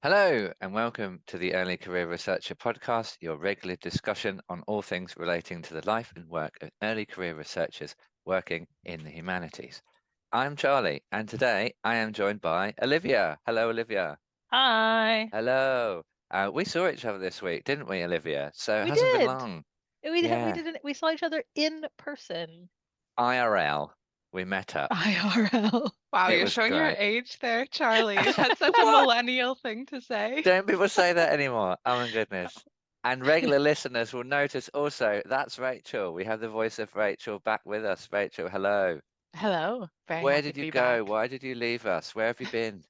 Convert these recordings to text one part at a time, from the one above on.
Hello, and welcome to the Early Career Researcher podcast, your regular discussion on all things relating to the life and work of early career researchers working in the humanities. I'm Charlie, and today I am joined by Olivia. Hello, Olivia. Hi. Hello. We saw each other this week, didn't we, Olivia? So it We hasn't been did. long. We Yeah, didn't we saw each other in person. IRL. We met up. IRL. Wow, It you're was showing your great. age there, Charlie. That's such a What? millennial thing to say. Don't people say that anymore? Oh my goodness. And regular listeners will notice also that's Rachel. We have the voice of Rachel back with us. Rachel, hello. Hello. Very Where happy did to you be go? back. Why did you leave us? Where have you been?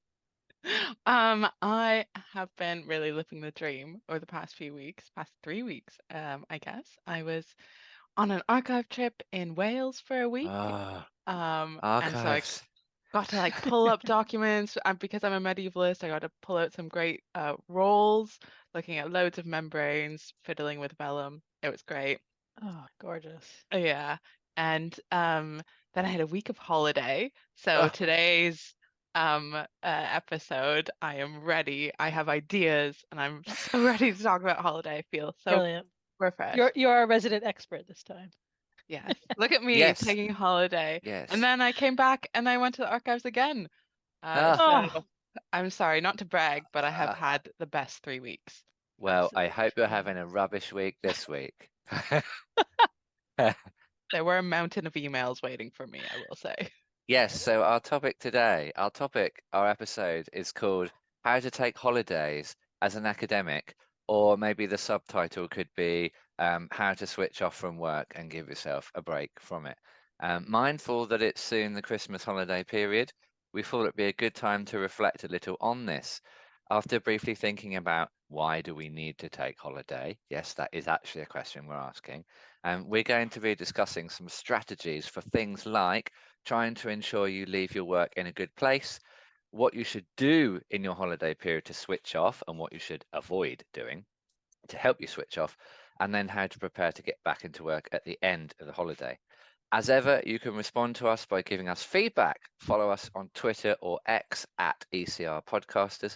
I have been really living the dream over the past few weeks, past 3 weeks, I guess. I was on an archive trip in Wales for a week. Ah, And so I archives. got to like pull up documents, and because I'm a medievalist, I got to pull out some great rolls, looking at loads of membranes, fiddling with vellum. It was great. Oh, gorgeous. Yeah. And then I had a week of holiday. So Oh, today's episode, I am ready. I have ideas and I'm so ready to talk about holiday. I feel so Brilliant. You're refreshed. you're our resident expert this time. Yes. Look at me yes, taking holiday. And yes. then I came back and I went to the archives again. Ah, So Oh, I'm sorry, not to brag, but I have ah. had the best 3 weeks. Well, I absolutely hope you're true. having a rubbish week this week. There were a mountain of emails waiting for me, I will say. Yes, so our episode is called How to Take Holidays as an Academic, or maybe the subtitle could be How to Switch Off from Work and Give Yourself a Break from it. Mindful that it's soon the Christmas holiday period, we thought it'd be a good time to reflect a little on this. After briefly thinking about why do we need to take holiday? Yes, that is actually a question we're asking. We're going to be discussing some strategies for things like trying to ensure you leave your work in a good place, what you should do in your holiday period to switch off, and what you should avoid doing to help you switch off, and then how to prepare to get back into work at the end of the holiday. As ever, you can respond to us by giving us feedback. Follow us on Twitter or X at ECR Podcasters,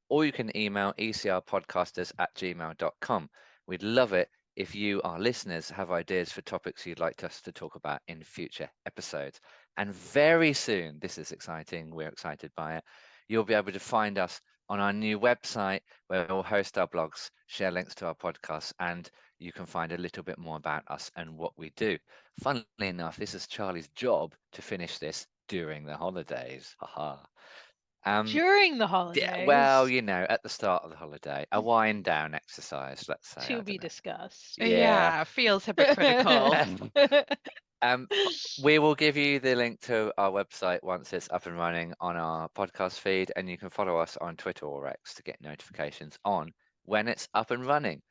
or you can email ecrpodcasters@gmail.com. We'd love it if you, our listeners, have ideas for topics you'd like us to talk about in future episodes. And very soon, this is exciting, we're excited by it, you'll be able to find us on our new website where we'll host our blogs, share links to our podcasts, and you can find a little bit more about us and what we do. Funnily enough, this is Charlie's job to finish this during the holidays. Haha. Um, During the yeah, well, holidays, at the start of the holiday, a wind down exercise, let's say. I to don't be know. discussed. Yeah. Yeah, feels hypocritical. Um, we will give you the link to our website once it's up and running on our podcast feed, and you can follow us on Twitter or X to get notifications on when it's up and running.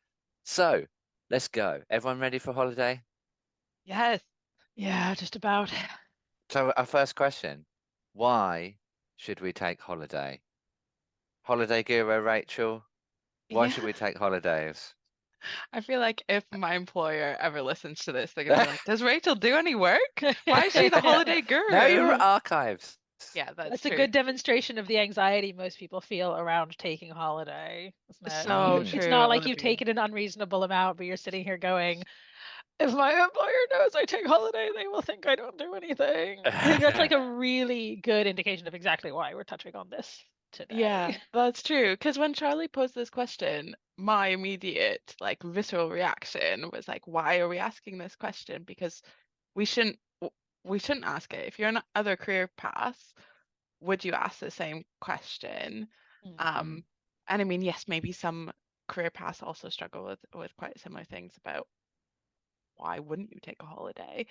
So let's go. Everyone ready for holiday? Yes. Yeah, just about. So our first question, why should we take holiday? Holiday guru Rachel, why Yeah. should we take holidays? I feel like if my employer ever listens to this, they're gonna be like, "Does Rachel do any work? Why is she the holiday No, you're guru?" archives. Yeah, that's That's a true. good demonstration of the anxiety most people feel around taking holiday, isn't it? So Mm. It's true, not like you've Olivia. taken an unreasonable amount, but you're sitting here going, if my employer knows I take holiday, they will think I don't do anything. I think that's like a really good indication of exactly why we're touching on this Yeah, today. that's true. Because when Charlie posed this question, my immediate like visceral reaction was like, "Why are we asking this question?" Because we shouldn't we shouldn't ask it. If you're in other career paths, would you ask the same question? Mm. Um, and I mean, yes, maybe some career paths also struggle with quite similar things about why wouldn't you take a holiday?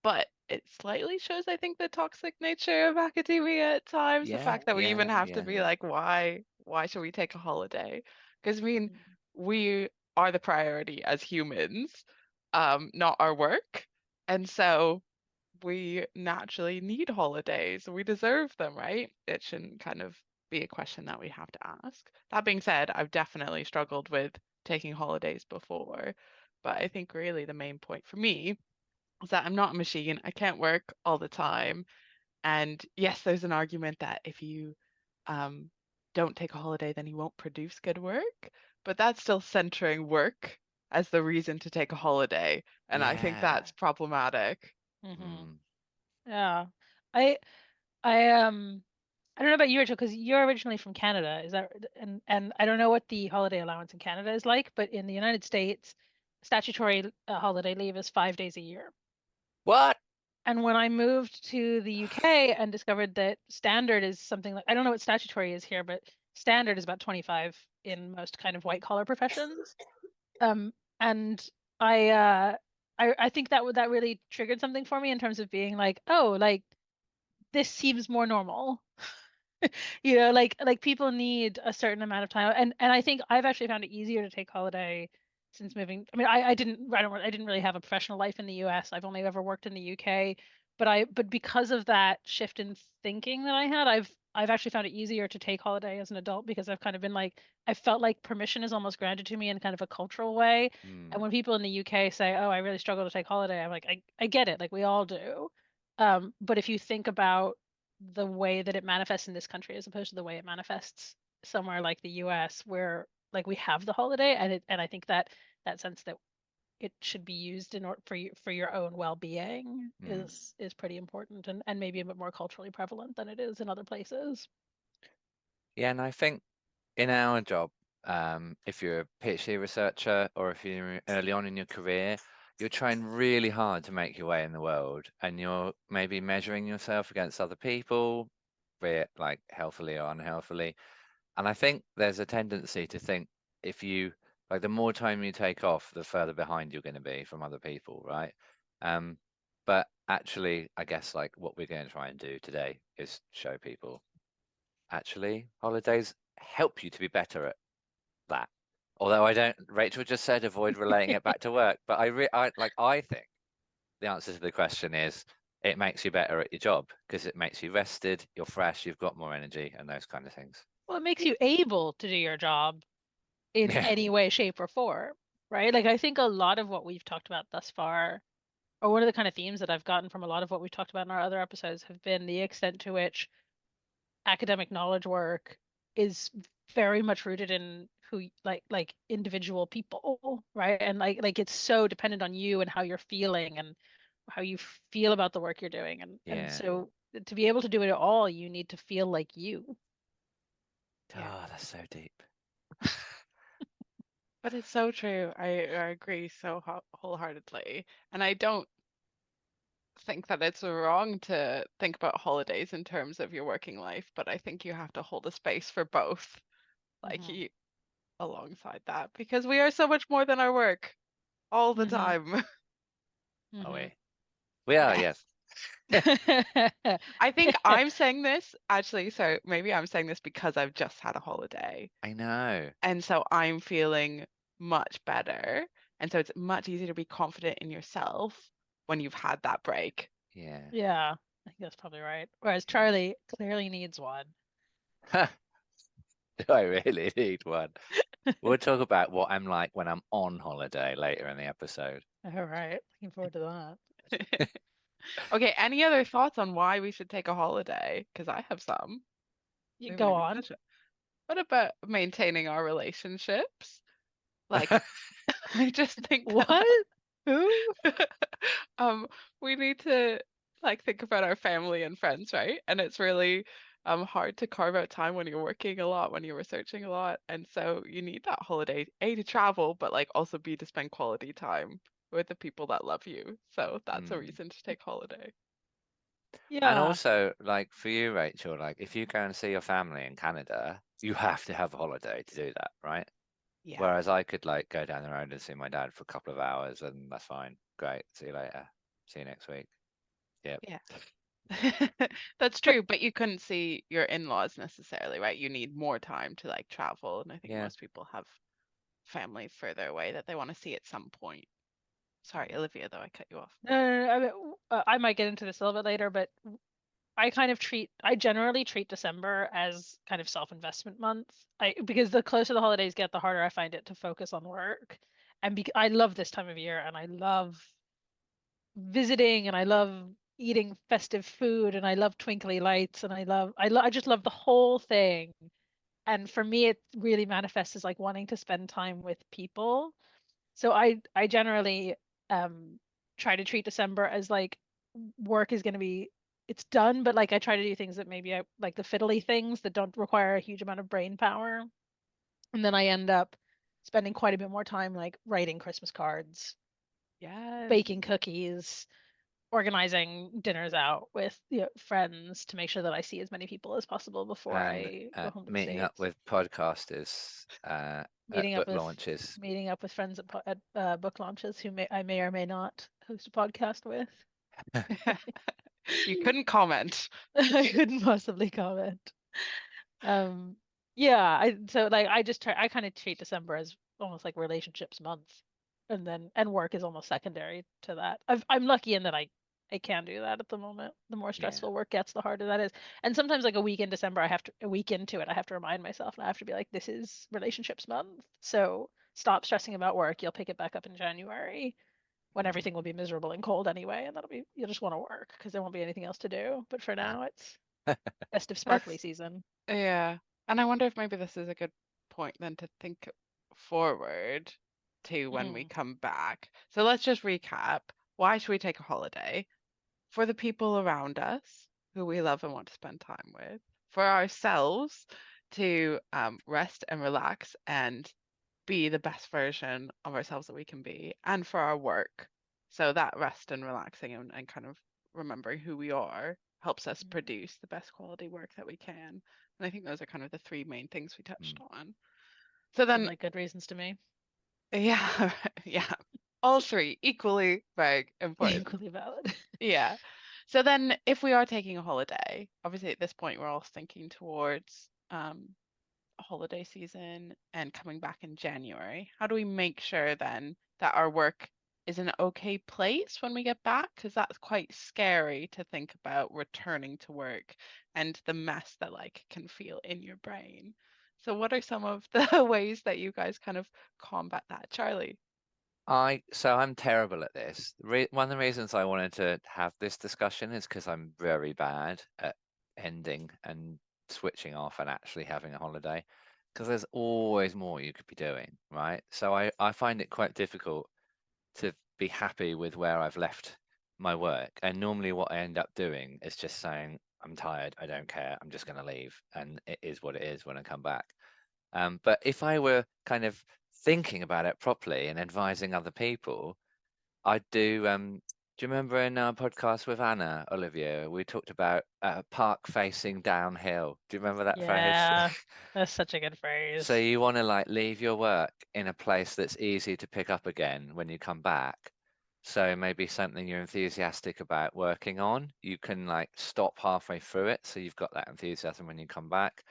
But it slightly shows, I think, the toxic nature of academia at times. The Yeah, fact that we even yeah, have to yeah. be like, why should we take a holiday? Because I mean, Mm. we are the priority as humans, not our work. And so we naturally need holidays. We deserve them, right? It shouldn't kind of be a question that we have to ask. That being said, I've definitely struggled with taking holidays before, but I think really the main point for me is that I'm not a machine. I can't work all the time. And yes, there's an argument that if you um, don't take a holiday, then you won't produce good work. But that's still centering work as the reason to take a holiday. And I think Yeah. that's problematic. Mm. Yeah. I I I don't know about you, Rachel, because you're originally from Canada. Is that and I don't know what the holiday allowance in Canada is like, but in the United States, statutory holiday leave is 5 days a year. What? And when I moved to the UK and discovered that standard is something like, I don't know what statutory is here, but standard is about 25 in most kind of white collar professions. And I I think that really triggered something for me in terms of being like, oh, like this seems more normal. Like people need a certain amount of time, and I think I've actually found it easier to take holiday since moving. I mean, I didn't really have a professional life in the US. I've only ever worked in the UK, but because of that shift in thinking that I had, I've actually found it easier to take holiday as an adult because I've kind of been like, I felt like permission is almost granted to me in kind of a cultural way. And Mm. when people in the UK say, "Oh, I really struggle to take holiday," I'm like, I get it, like we all do. But if you think about the way that it manifests in this country as opposed to the way it manifests somewhere like the US, where like we have the holiday, and I think that that sense that it should be used in order for your own well-being Mm. is pretty important, and maybe a bit more culturally prevalent than it is in other places. Yeah, and I think in our job, if you're a PhD researcher or if you're early on in your career, you're trying really hard to make your way in the world, and you're maybe measuring yourself against other people, be it like healthily or unhealthily. And I think there's a tendency to think if you like the more time you take off, the further behind you're going to be from other people, right? Um, but actually, I guess like what we're going to try and do today is show people actually holidays help you to be better at that. Although I don't, Rachel just said avoid relating it back to work, but I think the answer to the question is it makes you better at your job because it makes you rested, you're fresh, you've got more energy, and those kind of things. Well, it makes you able to do your job in Yeah. any way, shape, or form, right? Like I think a lot of what we've talked about thus far, or one of the kind of themes that I've gotten from a lot of what we've talked about in our other episodes, have been the extent to which academic knowledge work is very much rooted in like individual people, right? And like it's so dependent on you and how you're feeling and how you feel about the work you're doing. And Yeah. so to be able to do it all, you need to feel like you. Yeah. Oh, that's so deep. But it's so true. I agree so wholeheartedly. And I don't think that it's wrong to think about holidays in terms of your working life, but I think you have to hold a space for both, like Mm-hmm. you, alongside that, because we are so much more than our work all the Mm-hmm. time. Oh, Mm-hmm. we are, Yeah. yes. I think I'm saying this actually, so maybe I'm saying this because I've just had a holiday. I know. And so I'm feeling much better. And so it's much easier to be confident in yourself when you've had that break. Yeah. Yeah, I think that's probably right. Whereas Yeah. Charlie clearly needs one. Do I really need one? We'll talk about what I'm like when I'm on holiday later in the episode. All right, looking forward to that. Okay, any other thoughts on why we should take a holiday? Because I have some. You We haven't go even on. touched it. What about maintaining our relationships? Like, I just think that What? Who? um we need to like think about our family and friends, right? And it's really hard to carve out time when you're working a lot, when you're researching a lot. And so you need that holiday, A, to travel, but like also B, to spend quality time with the people that love you. So that's a Mm. reason to take holiday. And Yeah. also, like for you, Rachel, like if you go and see your family in Canada, you have to have a holiday to do that, right? Yeah. Whereas I could like go down the road and see my dad for a couple of hours and that's fine. Great. See you later. See you next week. Yep. Yeah. That's But true, but you couldn't see your in-laws necessarily, right? You need more time to like travel, and I think Yeah. most people have family further away that they want to see at some point. Sorry, Mm. Olivia, though I cut you off. no, I mean, I might get into this a little bit later, but I generally treat December as kind of self-investment month. Because the closer the holidays get, the harder I find it to focus on work. And I love this time of year, and I love visiting, and I love eating festive food, and I love twinkly lights, and I just love the whole thing. And for me, it really manifests as like wanting to spend time with people. So I generally try to treat December as like work is going to be, it's done, but like I try to do things that maybe I like, the fiddly things that don't require a huge amount of brain power. And then I end up spending quite a bit more time like writing Christmas cards, Yes. baking cookies, organizing dinners out with, you know, friends to make sure that I see as many people as possible before And I go home to the meeting up States. with podcasters at Meeting up book with launches. meeting up with friends at book launches who I may or may not host a podcast with. You couldn't comment. I couldn't possibly comment. Um, yeah, so like I kind of treat December as almost like relationships month, and then work is almost secondary to that. I'm lucky in that I can do that at the moment. The more Yeah. stressful work gets, the harder that is. And sometimes like a week in December, a week into it, I have to remind myself, and I have to be like, this is relationships month, so stop stressing about work. You'll pick it back up in January when everything will be miserable and cold anyway, and you'll just want to work because there won't be anything else to do. But for now, it's festive, sparkly That's season. Yeah. And I wonder if maybe this is a good point then to think forward to when we Mm. come back. So let's just recap. Why should we take a holiday? For the people around us who we love and want to spend time with. For ourselves to rest and relax and be the best version of ourselves that we can be. And for our work. So that rest and relaxing and kind of remembering who we are helps us Mm. produce the best quality work that we can. And I think those are kind of the three main things we touched on. So Seem then, like good reasons to me. yeah, yeah, all three equally very important. Equally valid. Yeah. So then, if we are taking a holiday, obviously at this point we're all thinking towards holiday season and coming back in January, how do we make sure then that our work is in an okay place when we get back? Because that's quite scary to think about returning to work and the mess that like can feel in your brain. So what are some of the ways that you guys kind of combat that, Charlie? I'm terrible at this. One of the reasons I wanted to have this discussion is because I'm very bad at ending and switching off and actually having a holiday. Because there's always more you could be doing, right? So I find it quite difficult to be happy with where I've left my work. And normally what I end up doing is just saying, I'm tired, I don't care, I'm just going to leave. And it is what it is when I come back. But if I were kind of thinking about it properly and advising other people, I'd do. Do you remember in our podcast with Anna, Olivia, we talked about park facing downhill? Do you remember that phrase? Yeah, that's such a good So phrase. you want to like leave your work in a place that's easy to pick up again when you come back. So maybe something you're enthusiastic about working on, you can like stop halfway through it, so you've got that enthusiasm when you come back.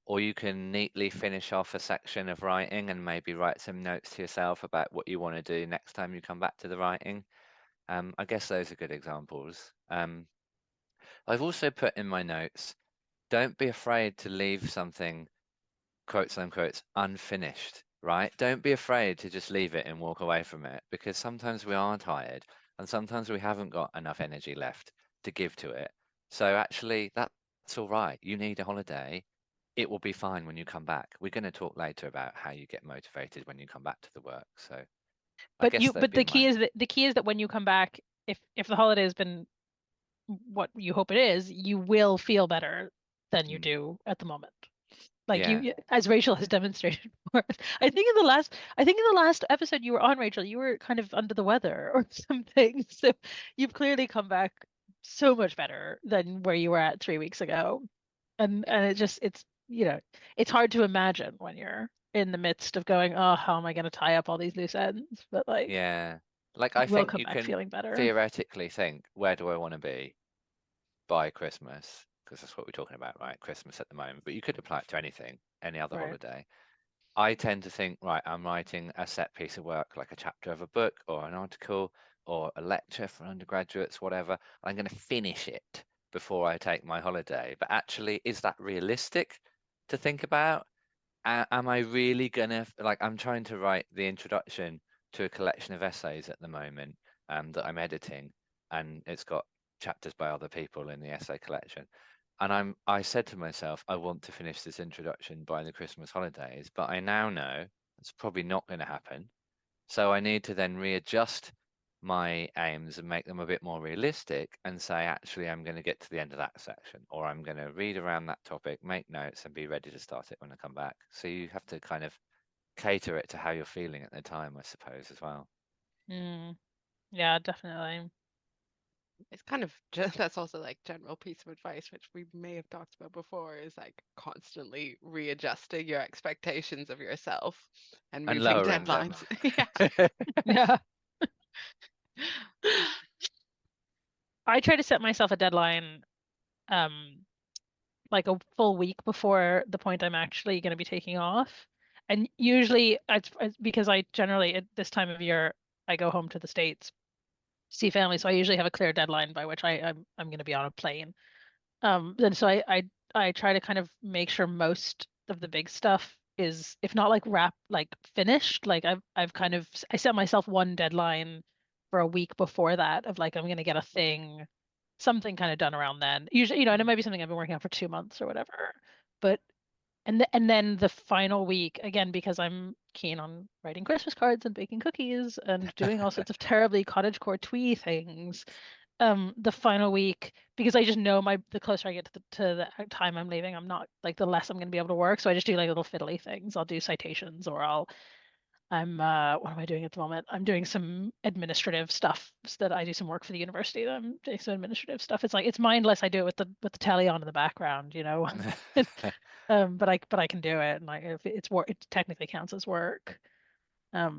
Or you can neatly finish off a section of writing and maybe write some notes to yourself about what you want to do next time you come back to the writing. I guess those are good examples. I've also put in my notes, don't be afraid to leave something, quotes unquote, unfinished, right? Don't be afraid to just leave it and walk away from it because sometimes we are tired and sometimes we haven't got enough energy left to give to it. So actually, that's all right. You need a holiday. It will be fine when you come back. We're going to talk later about how you get motivated when you come back to the work. So I guess they'd But be the key my, is that when you come back, if the holiday has been what you hope it is, you will feel better than you mm, do at the moment. Like yeah, as Rachel has demonstrated for us. I think in the last episode you were on, Rachel, you were kind of under the weather or something. So you've clearly come back so much better than where you were at 3 weeks ago. And it's it's hard to imagine when you're in the midst of going, oh, how am I going to tie up all these loose ends? But like yeah. Like you I will think come you back can feeling better. theoretically think, where do I want to be by Christmas? Because that's what we're talking about, right? Christmas at the moment. But you could apply it to anything, any other Right. holiday. I tend to think, right, I'm writing a set piece of work, like a chapter of a book or an article or a lecture for undergraduates, whatever. I'm going to finish it before I take my holiday. But actually, is that realistic to think about? Am I really going to, like, I'm trying to write the introduction to a collection of essays at the moment that I'm editing, and it's got chapters by other people in the essay collection. I said to myself, I want to finish this introduction by the Christmas holidays, but I now know it's probably not going to happen. So I need to then readjust my aims and make them a bit more realistic and say, actually, I'm going to get to the end of that section, or I'm going to read around that topic, make notes, and be ready to start it when I come back. So you have to kind of cater it to how you're feeling at the time, I suppose, as well. Yeah, definitely. It's kind of just that's also like general piece of advice, which we may have talked about before, is like constantly readjusting your expectations of yourself and And moving lowering them. deadlines. Yeah. Yeah. I try to set myself a deadline like a full week before the point I'm actually going to be taking off. And usually it's because I generally at this time of year I go home to the States, see family, so I usually have a clear deadline by which I'm going to be on a plane. And so I try to kind of make sure most of the big stuff is, if not like finished, like I've kind of I set myself one deadline for a week before that of like I'm gonna get something kind of done around then. Usually, and it might be something I've been working on for 2 months or whatever. But and then the final week, again, because I'm keen on writing Christmas cards and baking cookies and doing all sorts of terribly cottagecore twee things, the final week, because I just know the closer I get to the time I'm leaving, I'm not like the less I'm going to be able to work. So I just do like little fiddly things. I'll do citations, or I'm what am I doing at the moment? I'm doing some administrative stuff so that I do some work for the university. I'm doing some administrative stuff. It's like it's mindless. I do it with the telly on in the background, but I can do it, and like if it's work, it technically counts as work. Has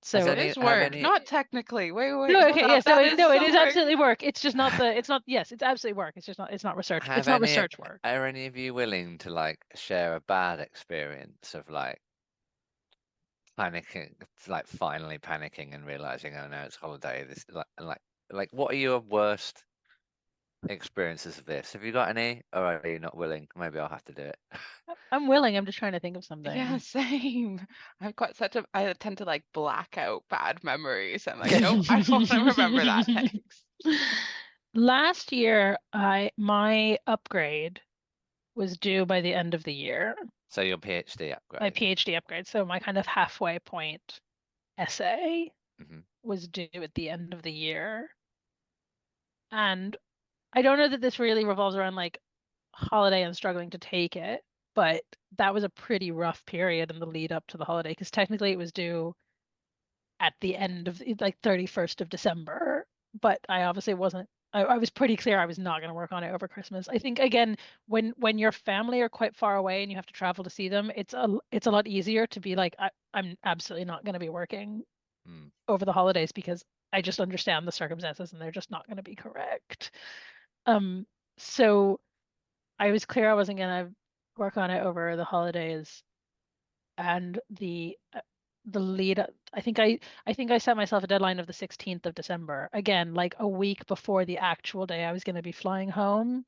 So It is have work, any not technically. Wait, no, hold okay, up. yes, no, That is no, it so is work. absolutely work. It's just not it's not, yes, it's absolutely work. It's just not, it's not research. It's not research work. are any of you willing to like share a bad experience of like panicking, like finally panicking and realizing, oh no, it's holiday. This like what are your worst experiences of this? Have you got any, or are you not willing? Maybe I'll have to do it. I'm willing. I'm just trying to think of Yeah, something. same. I've got I tend to like black out bad memories. I'm like, nope, I don't want to remember that. Thanks. Last year, my upgrade was due by the end of the year. So your PhD My upgrade. PhD upgrade. So my kind of halfway point essay Hmm. was due at the end of the year. And I don't know that this really revolves around like holiday and struggling to take it, but that was a pretty rough period in the lead up to the holiday, because technically it was due at the end of like 31st of December, but I obviously wasn't. I was pretty clear I was not going to work on it over Christmas. I think again, when your family are quite far away and you have to travel to see them, it's a lot easier to be like, I'm absolutely not going to be working over the holidays, because I just understand the circumstances and they're just not going to be correct. So I was clear I wasn't going to work on it over the holidays, and the lead up, I think I set myself a deadline of the 16th of December, again like a week before the actual day I was going to be flying home.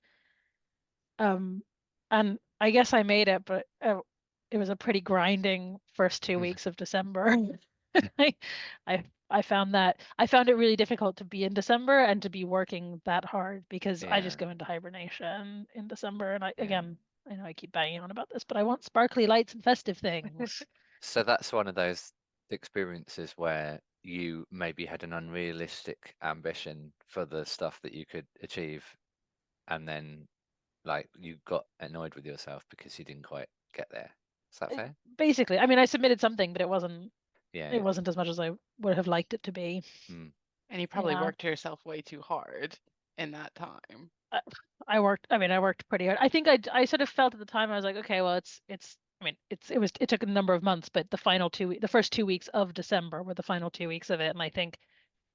And I guess I made it, but it was a pretty grinding first 2 weeks of December. I, I found it really difficult to be in December and to be working that hard, because I just go into hibernation in December. And again, I know I keep banging on about this, but I want sparkly lights and festive things. So that's one of those experiences where you maybe had an unrealistic ambition for the stuff that you could achieve, and then like you got annoyed with yourself because you didn't quite get there. Is that fair? Basically, I mean, I submitted something, but it wasn't Yeah. as much as I would have liked it to be. And you probably worked yourself way too hard in that time. I worked pretty hard. I think I sort of felt at the time I was like, okay, well, it took a number of months, but the first 2 weeks of December were the final 2 weeks of it, and I think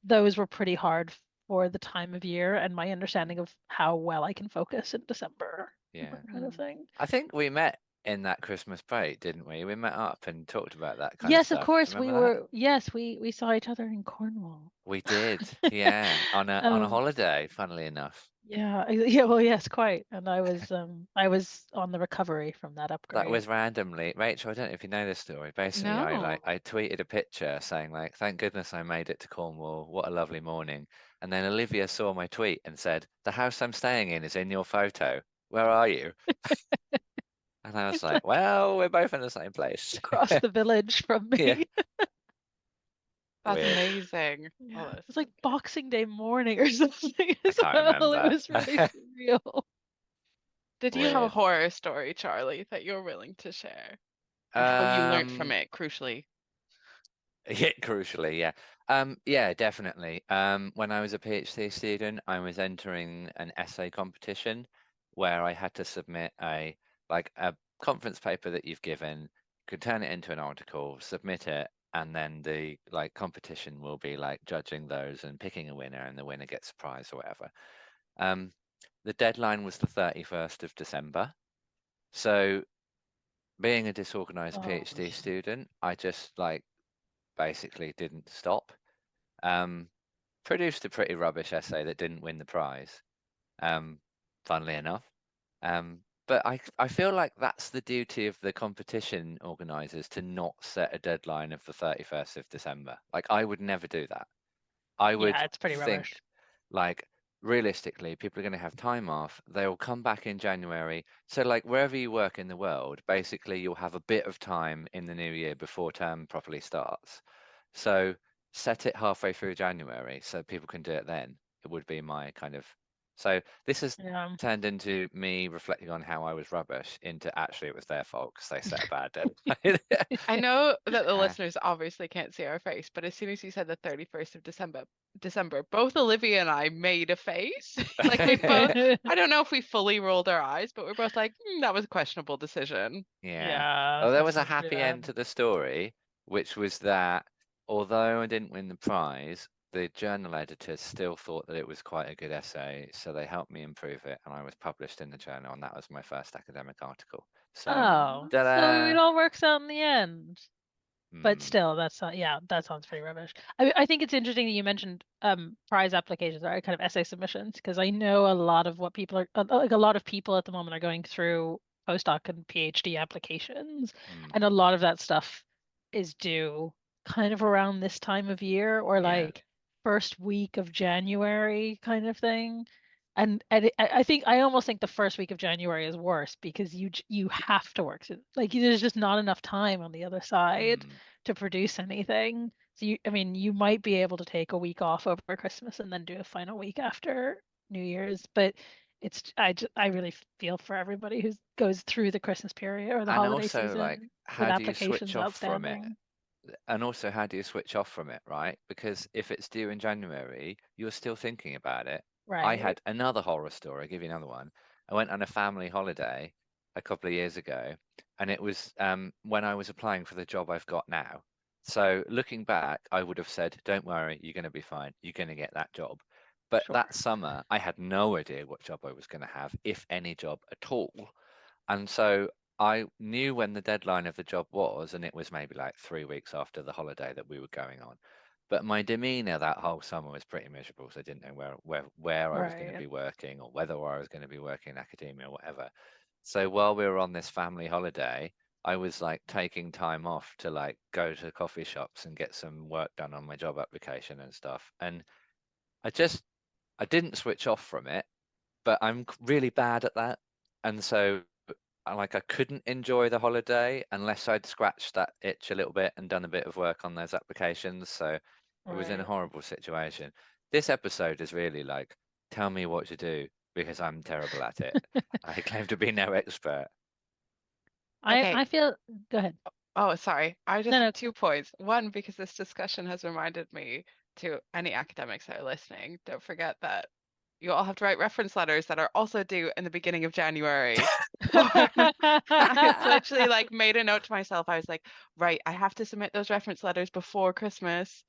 those were pretty hard for the time of year and my understanding of how well I can focus in December. Yeah. That kind of thing. I think we met in that Christmas break, didn't we? We met up and talked about that kind of Yes, of stuff. course Do you we remember that? were. Yes, we saw each other in Cornwall. We did, yeah, on a holiday, funnily enough. Yeah, yeah, well, yes, quite. And I was on the recovery from that upgrade. That was randomly, Rachel, I don't know if you know this story. Basically, No. I tweeted a picture saying like, thank goodness I made it to Cornwall. What a lovely morning. And then Olivia saw my tweet and said, the house I'm staying in is in your photo. where are you? And I was It's like, well, we're both in the same place. across the village from Yeah. me. That's Weird. amazing. Yeah. Oh, It that's was like so good. Boxing Day morning or something I as can't well. It remember. was really surreal. Did you have a Weird. horror story, Charlie, that you're willing to share? And how you learned from it, crucially. Yeah, crucially, yeah. Yeah, definitely. When I was a PhD student, I was entering an essay competition where I had to submit a conference paper that you've given, you could turn it into an article, submit it, and then the competition will be like judging those and picking a winner, and the winner gets a prize or whatever. Um, the deadline was the 31st of December. So being a disorganized Oh, PhD student, I just basically didn't stop. Um, Produced a pretty rubbish essay that didn't win the prize, funnily enough. But I feel like that's the duty of the competition organisers to not set a deadline of the 31st of December. Like, I would never do that. I would yeah, it's pretty think, rubbish. like, realistically, people are going to have time off. They'll come back in January. So, like, wherever you work in the world, basically, you'll have a bit of time in the new year before term properly starts. So, set it halfway through January so people can do it then. It would be my kind of. So, this has Yeah. turned into me reflecting on how I was rubbish into actually it was their fault because they set a bad deadline. I know that the Uh, listeners obviously can't see our face, but as soon as you said the 31st of December, both Olivia and I made a face. Like we both, I don't know if we fully rolled our eyes, but we're both like, that was a questionable decision. Yeah. Yeah, Well, there that was a seems pretty happy end bad. to the story, which was that although I didn't win the prize, the journal editors still thought that it was quite a good essay, so they helped me improve it, and I was published in the journal, and that was my first academic article. So, Oh, so it ta-da! all works out in the end. But Hmm. still, that's not, yeah, that sounds pretty rubbish. I think it's interesting that you mentioned prize applications or kind of essay submissions because I know a lot of what people are like a lot of people at the moment are going through postdoc and PhD applications, Hmm. and a lot of that stuff is due kind of around this time of year or Yeah. like first week of January kind of thing. I think I almost think the first week of January is worse because you have to work. Like there's just not enough time on the other side Hmm. to produce anything. So I mean, you might be able to take a week off over Christmas and then do a final week after New Year's, but I really feel for everybody who goes through the Christmas period or the And holiday also, season with how do you switch applications off from it? outstanding. And also, how do you switch off from it, right? Because if it's due in January, you're still thinking about it. I Right. had another horror story. I'll give you another one. I went on a family holiday a couple of years ago, and it was when I was applying for the job I've got now. So looking back, I would have said, "Don't worry, you're going to be fine. You're going to get that job." But Sure. that summer, I had no idea what job I was going to have, if any job at all. And so I knew when the deadline of the job was, and it was maybe like 3 weeks after the holiday that we were going on. But my demeanor that whole summer was pretty miserable, so I didn't know where I was going to Right. be working or whether I was going to be working in academia or whatever. So while we were on this family holiday, I was like taking time off to like go to coffee shops and get some work done on my job application and stuff. And I just I didn't switch off from it, but I'm really bad at that. And so I couldn't enjoy the holiday unless I'd scratched that itch a little bit and done a bit of work on those applications. So it was in a Right. horrible situation. This episode is really like, tell me what to do because I'm terrible at it. I claim to be no expert. Okay. I feel go ahead. Oh, sorry. I just No, have no. 2 points. One, because this discussion has reminded me to any academics that are listening, don't forget that you all have to write reference letters that are also due in the beginning of January. I literally like made a note to myself. I was like, right, I have to submit those reference letters before Christmas,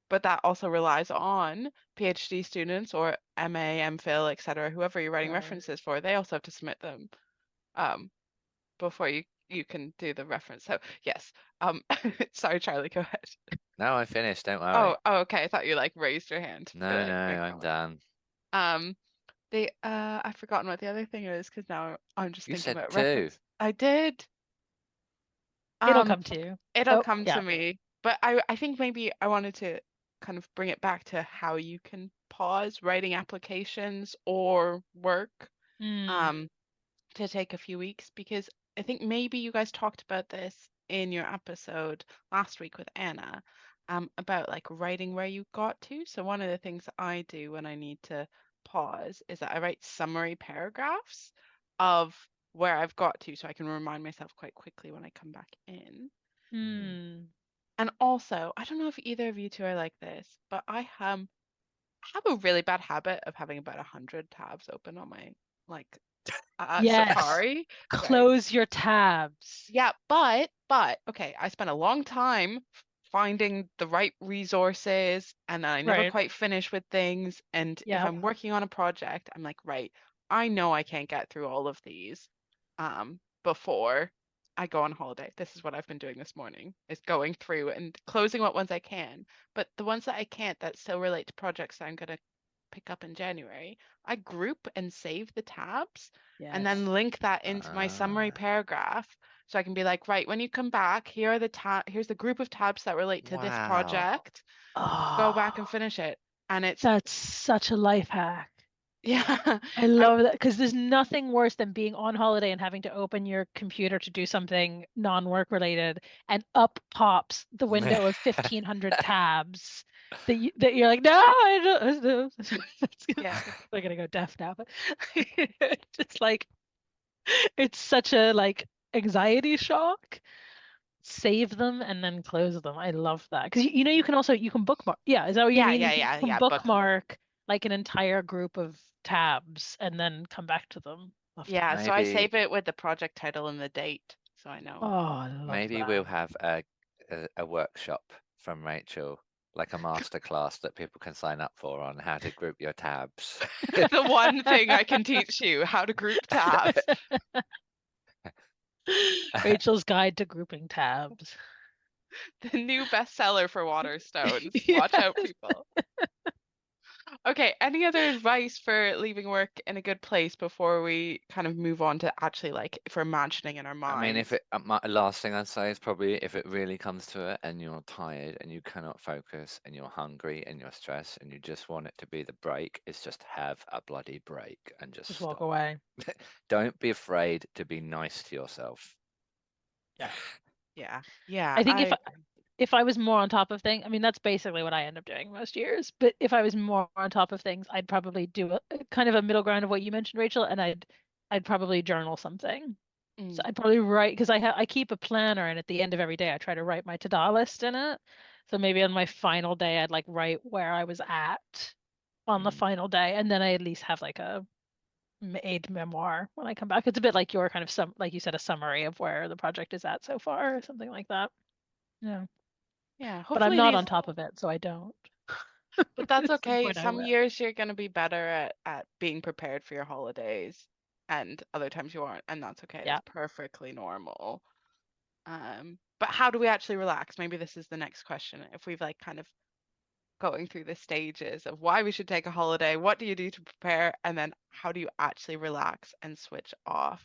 but that also relies on PhD students or MA, MPhil, etc., whoever you're writing Right. references for, they also have to submit them um, before you can do the reference. So yes. Sorry, Charlie, go ahead. No, I finished. Don't worry. Oh, okay. I thought you like raised your hand to No, like no, make a I'm comment. done. Um, I've forgotten what the other thing is because now I'm just You thinking said about two. reference. I did. It'll Um, come to you. it'll Oh, come to yeah. me, but I think maybe I wanted to kind of bring it back to how you can pause writing applications or work. Mm, Um, to take a few weeks, because I think maybe you guys talked about this in your episode last week with Anna, about like writing where you got to. So one of the things that I do when I need to pause is that I write summary paragraphs of where I've got to, so I can remind myself quite quickly when I come back in. Hmm. And also, I don't know if either of you two are like this, but I have a really bad habit of having about 100 tabs open on my like Yes. Safari. Right. Close your tabs. Yeah, but okay, I spent a long time finding the right resources, and then I never Right. quite finish with things. And if Yeah. I'm working on a project, I'm like, right, I know I can't get through all of these before I go on holiday. This is what I've been doing this morning, is going through and closing what ones I can. But the ones that I can't that still relate to projects that I'm gonna pick up in January, I group and save the tabs and Yes. then link that into my summary paragraph. So I can be like, right, when you come back, here are the here's the group of tabs that relate to this Wow. project. Go back and Oh, finish it. And it's that's such a life hack. yeah. I love that, because there's nothing worse than being on holiday and having to open your computer to do something non-work related, and up pops the window of 1,500 tabs that you're like, no, I don't. Yeah. They're gonna go deaf now, but it's like, it's such a like anxiety shock. Save them and then close them. I love that, because you know you can also, you can bookmark. Yeah, is that what you mean? You can Bookmark. bookmark like an entire group of tabs and then come back to them. Love that. Yeah, so I Maybe save it with the project title and the date, so I know. Oh, I love maybe that. we'll have a workshop from Rachel, like a master class that people can sign up for on how to group your tabs. The one thing I can teach you, how to group tabs. Rachel's Guide to Grouping Tabs. The new bestseller for Waterstones. Watch out, people. Okay, any other advice for leaving work in a good place before we kind of move on to actually like if we're imagining in our I mean, minds? if it, my last thing I'd say is probably if it really comes to it and you're tired and you cannot focus and you're hungry and you're stressed and you just want it to be the break, it's just have a bloody break and just Just walk stop. away. Don't be afraid to be nice to yourself. Yeah. I think I if I was more on top of things, I mean, that's basically what I end up doing most years. But if I was more on top of things, I'd probably do a kind of a middle ground of what you mentioned, Rachel, and I'd probably journal something. So I'd probably write, because I keep a planner, and at the end of every day I try to write my to-do list in it. So maybe on my final day I'd like write where I was at on the final day, and then I at least have like a aid memoir when I come back. It's a bit like your kind of like you said, a summary of where the project is at so far, or something like that. Yeah. yeah, But I'm hopefully not these on top of it, so I don't. but that's At some okay. point I Some will. years you're gonna be better at being prepared for your holidays and other times you aren't, and that's okay. Yeah. That's perfectly normal. But how do we actually relax? Maybe this is the next question. If we've like kind of going through the stages of why we should take a holiday, what do you do to prepare, and then how do you actually relax and switch off?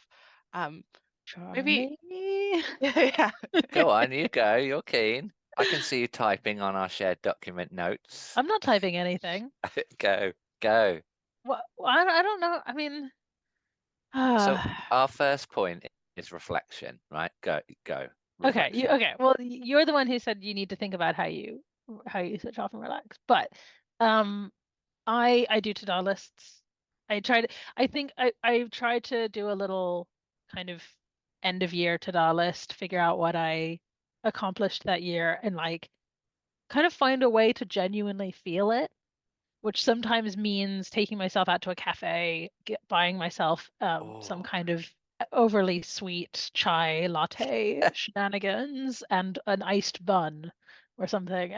Maybe Charlie. yeah. Go on, you go. You're keen. I can see you typing on our shared document notes. I'm not typing anything. Go, go. What? I don't know. I mean, So our first point is reflection, right? Go, go. okay. Reflection. Okay. Well, you're the one who said you need to think about how you switch off and relax. But I do to-do lists. I think I try to do a little kind of end of year to-do list, figure out what I accomplished that year, and like kind of find a way to genuinely feel it, which sometimes means taking myself out to a cafe, buying myself some Oh, kind of overly sweet chai latte shenanigans and an iced bun or something,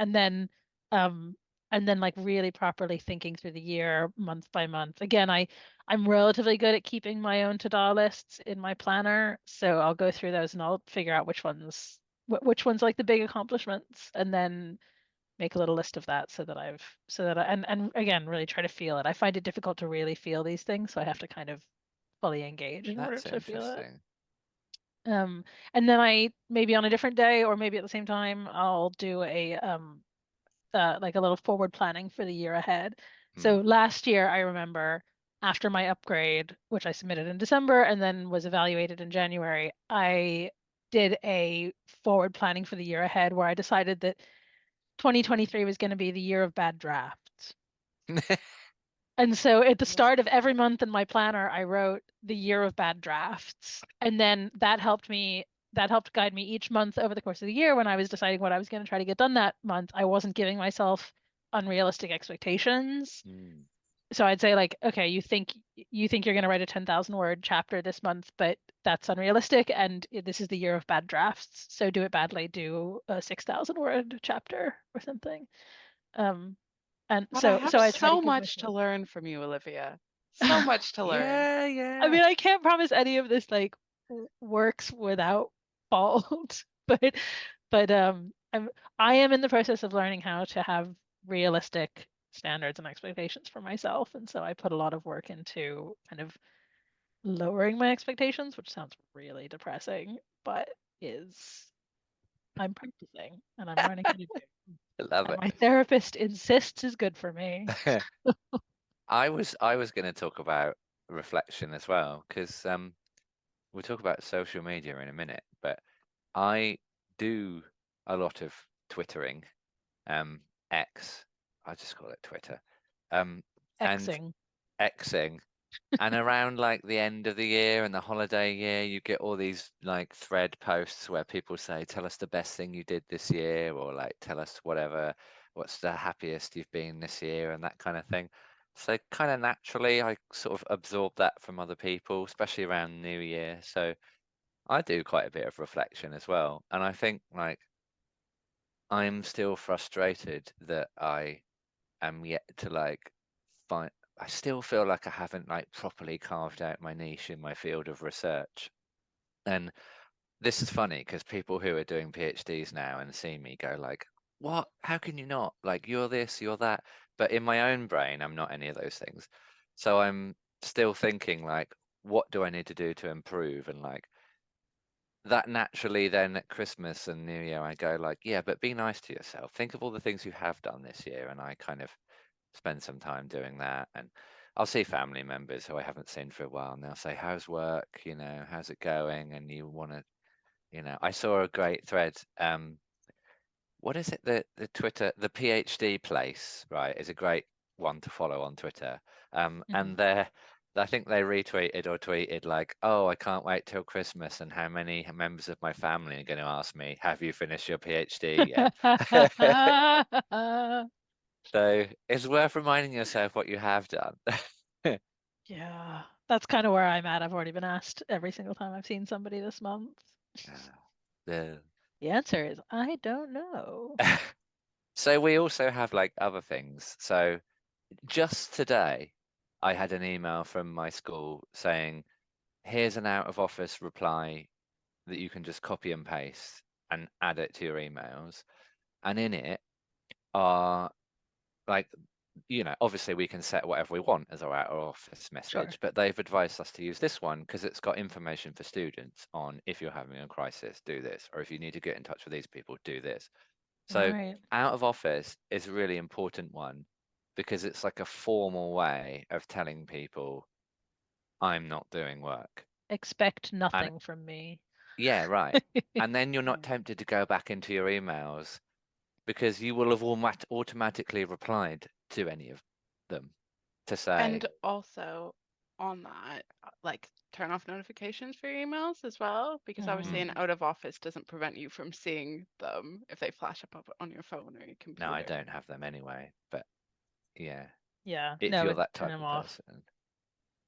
um and then like really properly thinking through the year month by month. Again, I'm relatively good at keeping my own to-do lists in my planner, so I'll go through those and I'll figure out which ones like the big accomplishments, and then make a little list of that, so that and again, really try to feel it. I find it difficult to really feel these things, so I have to kind of fully engage in order that's to feel it. interesting. And then I maybe on a different day, or maybe at the same time, I'll do like a little forward planning for the year ahead. So last year I remember after my upgrade, which I submitted in December and then was evaluated in January, I did a forward planning for the year ahead where I decided that 2023 was going to be the year of bad drafts. And so at the start of every month in my planner, I wrote the year of bad drafts. And then that helped guide me each month over the course of the year when I was deciding what I was going to try to get done that month. I wasn't giving myself unrealistic expectations. Mm. So I'd say like, okay, you think you're going to write a 10,000 word chapter this month, but that's unrealistic. And this is the year of bad drafts. So do it badly, do a 6,000 word chapter or something. And But so I have I try to so give much to myself. learn from you, Olivia. So much to learn. Yeah, I yeah. mean, I can't promise any of this like works without fault, but I am in the process of learning how to have realistic standards and expectations for myself, and so I put a lot of work into kind of lowering my expectations, which sounds really depressing, but I'm practicing and I'm learning how to do. I love And my therapist insists is good for me. it. I was going to talk about reflection as well, because we'll talk about social media in a minute, but I do a lot of twittering, X, I just call it Twitter, and Xing. Xing, and around like the end of the year and the holiday year, you get all these like thread posts where people say, "Tell us the best thing you did this year," or like, "Tell us whatever, what's the happiest you've been this year," and that kind of thing. So kind of naturally, I sort of absorb that from other people, especially around New Year. So I do quite a bit of reflection as well. And I think like I'm still frustrated that I am yet to like find, I still feel like I haven't like properly carved out my niche in my field of research. And this is funny because people who are doing PhDs now and see me go like, "What? How can you not? Like you're this, you're that." But in my own brain, I'm not any of those things. So I'm still thinking like, what do I need to do to improve? And like that naturally then at Christmas and New Year, I go like, yeah, but be nice to yourself. Think of all the things you have done this year. And I kind of spend some time doing that. And I'll see family members who I haven't seen for a while and they'll say, "How's work? You know, how's it going?" And you want to, I saw a great thread. What is it? The Twitter, the PhD place, right, is a great one to follow on Twitter. And I think they retweeted or tweeted like, "Oh, I can't wait till Christmas, and how many members of my family are going to ask me, have you finished your PhD yet?" So it's worth reminding yourself what you have done. Yeah, that's kind of where I'm at. I've already been asked every single time I've seen somebody this month. The The answer is I don't know. So we also have like other things. So just today, I had an email from my school saying, "Here's an out of office reply that you can just copy and paste and add it to your emails." And in it are like, obviously we can set whatever we want as our out of office Sure. message, but they've advised us to use this one because it's got information for students on if you're having a crisis, do this, or if you need to get in touch with these people, do this. So Right. out of office is a really important one because it's like a formal way of telling people I'm not doing work. Expect And nothing from me. yeah, right. And then you're not Mm. tempted to go back into your emails because you will have automatically replied to any of them to say, And also on that, like turn off notifications for your emails as well, because obviously an Mm. "Mm, out of office doesn't prevent you from seeing them if they flash up on your phone or your no, I computer. don't have them anyway." But yeah, Yeah, if no, you're but that turn type them of off. person,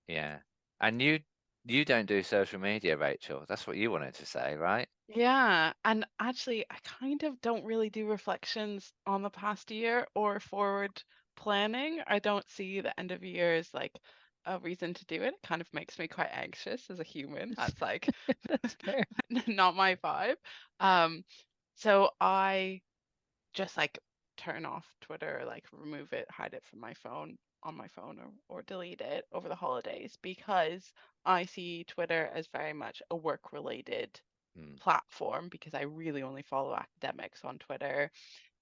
yeah. And you don't do social media, Rachel. That's what you wanted to say, right? Yeah, and actually, I kind of don't really do reflections on the past year or forward planning. I don't see the end of year as like a reason to do it. It kind of makes me quite anxious as a human. That's like That's fair. not my vibe. Um, so I just like turn off Twitter, like remove it, hide it from my phone on my phone or delete it over the holidays because I see Twitter as very much a work related Mm, platform because I really only follow academics on Twitter.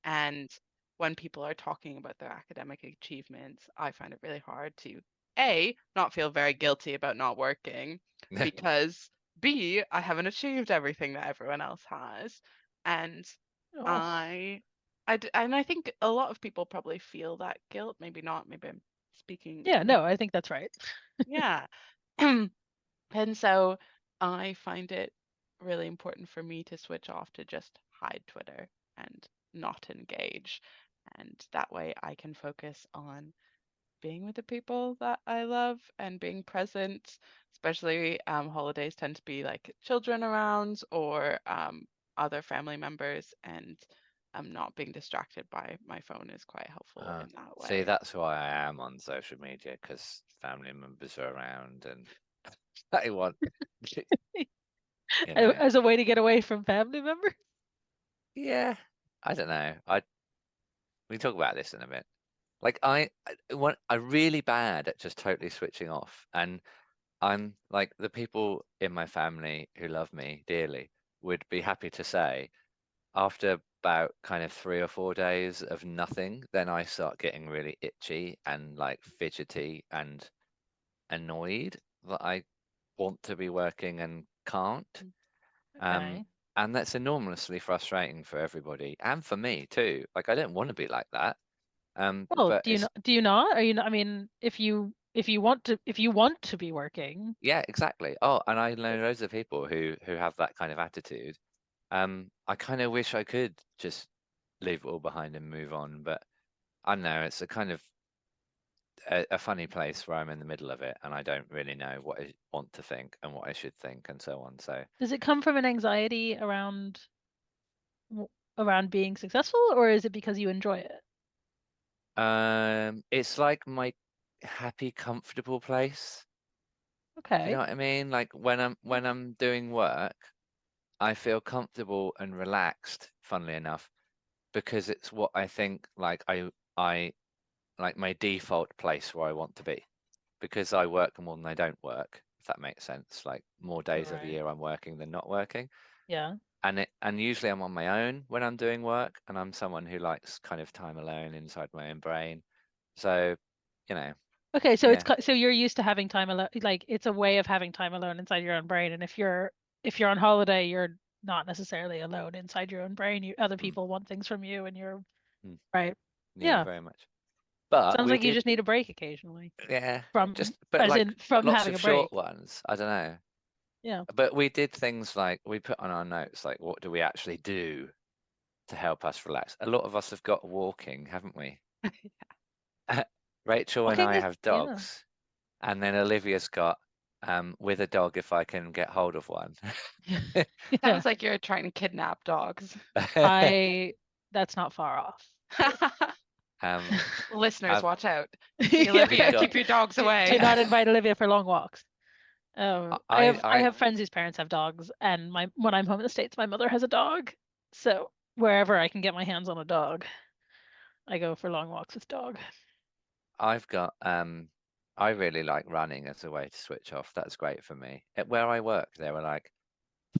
And when people are talking about their academic achievements, I find it really hard to A, not feel very guilty about not working, because B, I haven't achieved everything that everyone else has. And Oh. and I think a lot of people probably feel that guilt. Maybe not. Maybe I'm speaking. Yeah, no, I think that's right. Yeah. And so I find it really important for me to switch off, to just hide Twitter and not engage. And that way I can focus on being with the people that I love and being present. Especially holidays tend to be like children around, or other family members, and not being distracted by my phone is quite helpful in that See, way. that's why I am on social media, because family members are around and they want, you know, As a way to get away from family members. yeah, I don't know. We can talk about this in a bit. Like I'm really bad at just totally switching off, and I'm like, the people in my family who love me dearly would be happy to say, after about kind of 3 or 4 days of nothing, then I start getting really itchy and like fidgety and annoyed that I want to be working and can't. Um, Okay. and that's enormously frustrating for everybody and for me too. Like, I don't want to be like that. Well, But do you it's, not? Do you not? Are you not? I mean, if you want to be working, yeah, exactly. Oh, and I know loads of people who have that kind of attitude. I kind of wish I could just leave it all behind and move on, but I don't know, it's a kind of a funny place where I'm in the middle of it, and I don't really know what I want to think and what I should think and so on. So, does it come from an anxiety around being successful, or is it because you enjoy it? it's like my happy, comfortable place. If you know Okay. what I mean? Like when I'm doing work, I feel comfortable and relaxed, funnily enough, because it's what I think like I like my default place where I want to be. Because I work more than I don't work, if that makes sense. Like more days of the Right. year I'm working than not working. Yeah. And usually I'm on my own when I'm doing work, and I'm someone who likes kind of time alone inside my own brain. So, you know, Okay, so yeah. so you're used to having time alone, like it's a way of having time alone inside your own brain. And if you're on holiday, you're not necessarily alone inside your own brain. Other Mm, people want things from you, and you're mm, right. yeah, Yeah. very much. But Sounds we like you did, just need a break occasionally yeah, from, just but as like in from lots having of a short break. ones. I don't know. Yeah. But we did things like we put on our notes like, what do we actually do to help us relax? A lot of us have got walking, haven't we? Rachel and Walking I is, have yeah. dogs, and then Olivia's got with a dog if I can get hold of one. Yeah. Sounds like you're trying to kidnap dogs. I that's not far off. um, Listeners, I've watch out. See we've Olivia, got keep your dogs Do away. not invite Olivia for long walks. I I have I I have friends whose parents have dogs, and my when I'm home in the States, my mother has a dog. So wherever I can get my hands on a dog, I go for long walks with dog. I've got I really like running as a way to switch off. That's great for me. At where I work, there were like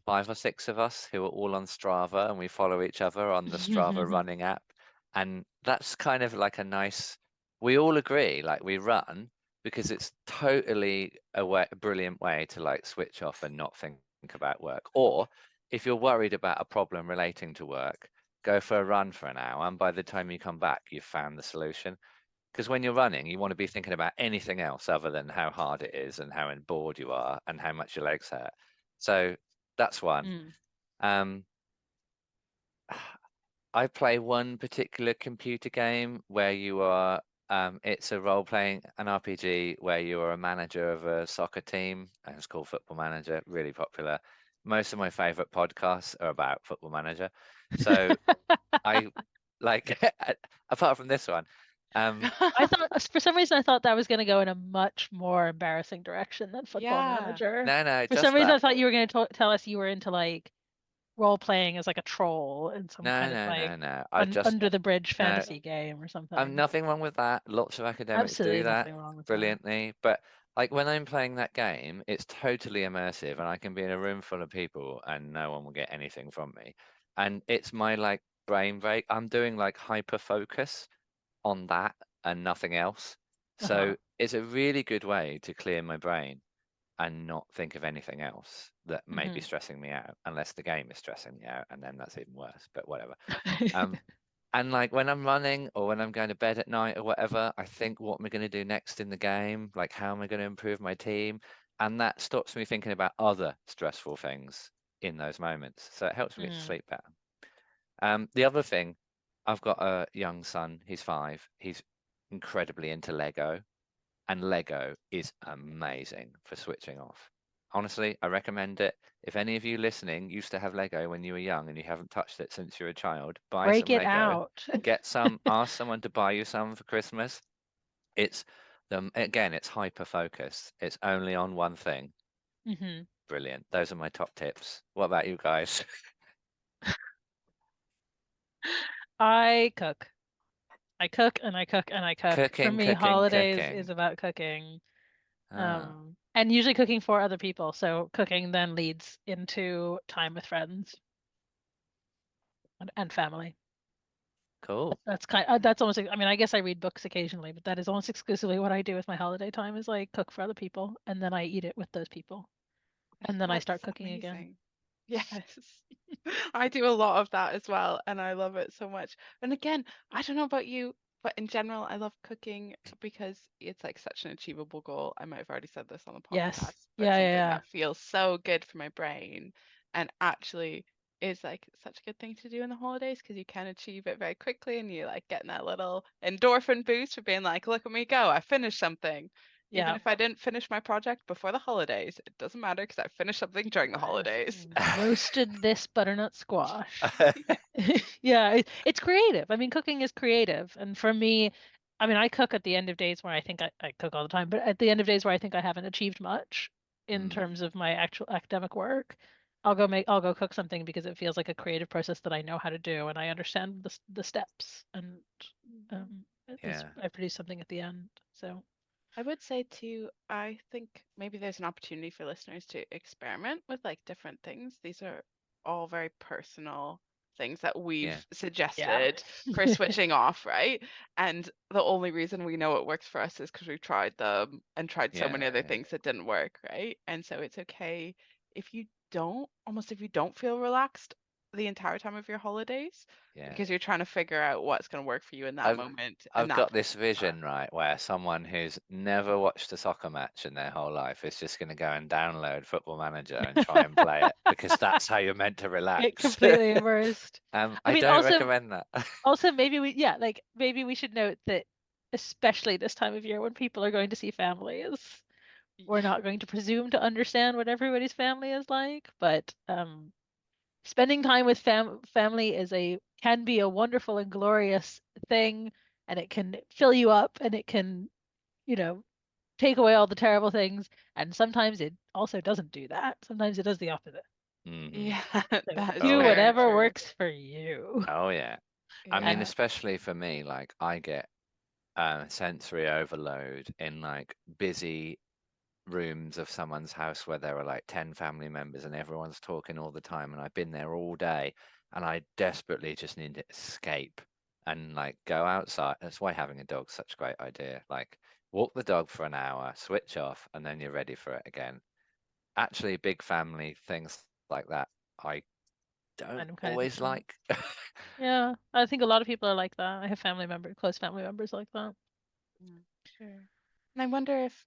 5 or 6 of us who are all on Strava, and we follow each other on the Strava running app. And that's kind of like a nice, we all agree, like we run because it's totally a brilliant way to like switch off and not think about work. Or if you're worried about a problem relating to work, go for a run for an hour, and by the time you come back, you've found the solution. Because when you're running, you want to be thinking about anything else other than how hard it is and how bored you are and how much your legs hurt. So that's one. Mm. Um, I play one particular computer game where you are, it's a role-playing, an RPG where you are a manager of a soccer team, and it's called Football Manager, really popular. Most of my favorite podcasts are about Football Manager. So I like, apart from this one, I thought for some reason I thought that was going to go in a much more embarrassing direction than Football Yeah. Manager. no, For some just reason that. I thought you were going to tell us you were into like role playing as like a troll in some No, kind of no, like no, no. I just, under the bridge no, fantasy game or something. nothing wrong with that. Lots of academics do Absolutely that nothing wrong with that. brilliantly. But like when I'm playing that game, it's totally immersive, and I can be in a room full of people and no one will get anything from me. And it's my like brain break. I'm doing like hyper focus on that and nothing else. So it's a really good way to clear my brain and not think of anything else that may be stressing me out, unless the game is stressing me out, and then that's even worse, but whatever. And like when I'm running or when I'm going to bed at night or whatever, I think what am I going to do next in the game? Like, how am I going to improve my team? And that stops me thinking about other stressful things in those moments. So it helps me to sleep better. The other thing, I've got a young son, he's 5. He's incredibly into Lego, and Lego is amazing for switching off. Honestly, I recommend it. If any of you listening used to have Lego when you were young and you haven't touched it since you were a child, buy Break some it Lego, out. get some, ask someone to buy you some for Christmas. It's again, it's hyper focus. It's only on one thing. Brilliant. Those are my top tips. What about you guys? I cook. I cook and I cook and I cook. For Cooking, me, cooking, holidays is cooking. about cooking. Ah, And usually cooking for other people. So cooking then leads into time with friends and family. cool. That's almost, I mean, I guess I read books occasionally, but that is almost exclusively what I do with my holiday time is I cook for other people and then I eat it with those people. And then I That's start cooking again. amazing. Yes. I do a lot of that as well, and I love it so much. And again, I don't know about you, but in general, I love cooking because it's like such an achievable goal. I might have already said this on the Yes. podcast, but Yeah, something yeah, that feels so good for my brain and actually is like such a good thing to do in the holidays because you can achieve it very quickly and you like getting that little endorphin boost for being like, look at me go, I finished something. Even yeah. if I didn't finish my project before the holidays, it doesn't matter because I finished something during the holidays. Roasted this butternut squash. Yeah, it's creative. I mean, cooking is creative. And for me, I mean, I cook at the end of days where I think I cook all the time, but at the end of days where I think I haven't achieved much in Mm, terms of my actual academic work, I'll go cook something because it feels like a creative process that I know how to do and I understand the steps and at least yeah, I produce something at the end. So, I would say too, I think maybe there's an opportunity for listeners to experiment with like different things. These are all very personal things that yeah, we've yeah. suggested for switching off, right? And the only reason we know it works for us is because we've tried them and tried so yeah, many other yeah, things that didn't work, right? And so it's okay if you don't, almost if you don't feel relaxed the entire time of your holidays, yeah. because you're trying to figure out what's going to work for you in that I've moment and I've that got this vision, right, where someone who's never watched a soccer match in their whole life is just going to go and download Football Manager and try and play it because that's how you're meant to Get relax. completely immersed. I I mean, don't recommend that. also maybe maybe we should note that especially this time of year when people are going to see families, we're not going to presume to understand what everybody's family is like, but spending time with family can be a wonderful and glorious thing, and it can fill you up, and it can, you know, take away all the terrible things, and sometimes it also doesn't do that. Sometimes it does the opposite. Hmm. Yeah, So that is Oh do yeah. very whatever true. works for you. Oh yeah. I mean, Yeah. And especially for me, like I get sensory overload in like busy rooms of someone's house where there are like 10 family members and everyone's talking all the time and I've been there all day and I desperately just need to escape and like go outside. That's why having a dog's such a great idea. Like walk the dog for an hour, switch off, and then you're ready for it again. Actually, big family things like that, I don't I'm kind of always different. like. Yeah, I think a lot of people are like that. I have close family members like that. Mm, sure. And I wonder if